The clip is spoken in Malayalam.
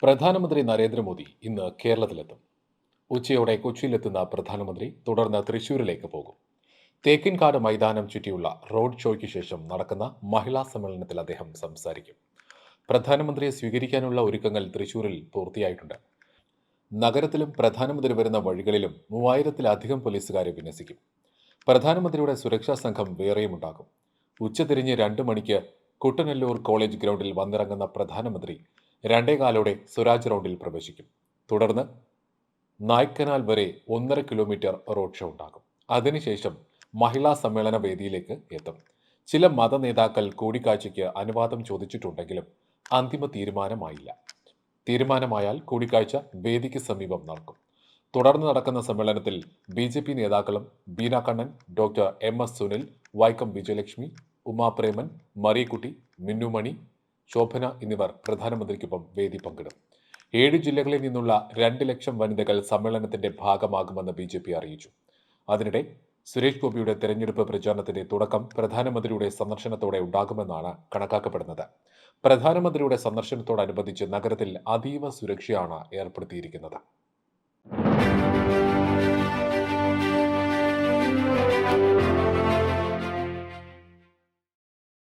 പ്രധാനമന്ത്രി നരേന്ദ്രമോദി ഇന്ന് കേരളത്തിലെത്തും. ഉച്ചയോടെ കൊച്ചിയിലെത്തുന്ന പ്രധാനമന്ത്രി തുടർന്ന് തൃശൂരിലേക്ക് പോകും. തേക്കിൻകാട് മൈതാനം ചുറ്റിയുള്ള റോഡ് ഷോയ്ക്ക് ശേഷം നടക്കുന്ന മഹിളാ സമ്മേളനത്തിൽ അദ്ദേഹം സംസാരിക്കും. പ്രധാനമന്ത്രിയെ സ്വീകരിക്കാനുള്ള ഒരുക്കങ്ങൾ തൃശൂരിൽ പൂർത്തിയായിട്ടുണ്ട്. നഗരത്തിലും പ്രധാനമന്ത്രി വരുന്ന വഴികളിലും 3000-ലധികം പോലീസുകാരെ വിന്യസിക്കും. പ്രധാനമന്ത്രിയുടെ സുരക്ഷാ സംഘം വേറെയുമുണ്ടാകും. ഉച്ചതിരിഞ്ഞ് 2 മണിക്ക് കുട്ടനെല്ലൂർ കോളേജ് ഗ്രൗണ്ടിൽ വന്നിറങ്ങുന്ന പ്രധാനമന്ത്രി 2:15 സ്വരാജ് റൗണ്ടിൽ പ്രവേശിക്കും. തുടർന്ന് നായ്ക്കനാൽ വരെ 1.5 കിലോമീറ്റർ റോഡ് ഷോ ഉണ്ടാകും. അതിനുശേഷം മഹിളാ സമ്മേളന വേദിയിലേക്ക് എത്തും. ചില മതനേതാക്കൾ കൂടിക്കാഴ്ചയ്ക്ക് അനുവാദം ചോദിച്ചിട്ടുണ്ടെങ്കിലും അന്തിമ തീരുമാനമായില്ല. തീരുമാനമായാൽ കൂടിക്കാഴ്ച വേദിക്ക് സമീപം നടക്കും. തുടർന്ന് നടക്കുന്ന സമ്മേളനത്തിൽ BJP നേതാക്കളും ബീന കണ്ണൻ, ഡോക്ടർ MS സുനിൽ, വൈക്കം വിജയലക്ഷ്മി, ഉമാപ്രേമൻ, മറിയക്കുട്ടി, മിന്നുമണി, ശോഭന എന്നിവർ പ്രധാനമന്ത്രിക്കൊപ്പം വേദി പങ്കിടും. 7 ജില്ലകളിൽ നിന്നുള്ള 2 ലക്ഷം വനിതകൾ സമ്മേളനത്തിന്റെ ഭാഗമാകുമെന്ന് BJP അറിയിച്ചു. അതിനിടെ സുരേഷ് ഗോപിയുടെ തെരഞ്ഞെടുപ്പ് പ്രചാരണത്തിന്റെ തുടക്കം പ്രധാനമന്ത്രിയുടെ സന്ദർശനത്തോടെ ഉണ്ടാകുമെന്നാണ് കണക്കാക്കപ്പെടുന്നത്. പ്രധാനമന്ത്രിയുടെ സന്ദർശനത്തോടനുബന്ധിച്ച് നഗരത്തിൽ അതീവ സുരക്ഷയാണ് ഏർപ്പെടുത്തിയിരിക്കുന്നത്.